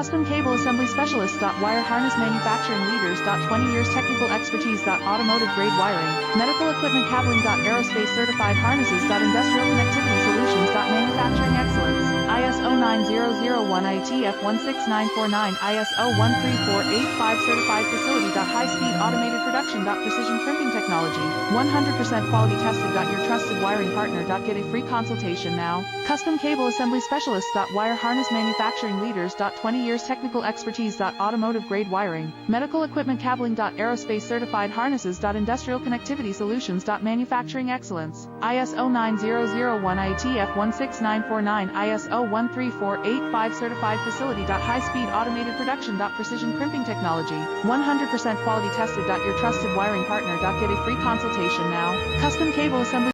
Custom Cable Assembly Specialist. Wire Harness Manufacturing Leaders. 20 years technical expertise. Automotive grade wiring, medical equipment cabling. Aerospace certified harnesses. Industrial connectivity solutions. Manufacturing excellence. ISO 9001 IATF 16949 ISO 13485 certified facility. High speed automated production. Precision crimping technology. 100% quality tested. Your trusted wiring partner. Get a free consultation now. Custom Cable Assembly Specialist. Wire Harness Manufacturing Leaders. 20 years technical expertise. Automotive grade wiring, medical equipment cabling. Aerospace certified harnesses. Industrial connectivity solutions. Manufacturing excellence. ISO 9001 IATF 16949 ISO 13485 certified facility. High speed automated production. Precision crimping technology. 100% quality tested. Your trusted wiring partner. Get a free consultation now. Custom Cable Assembly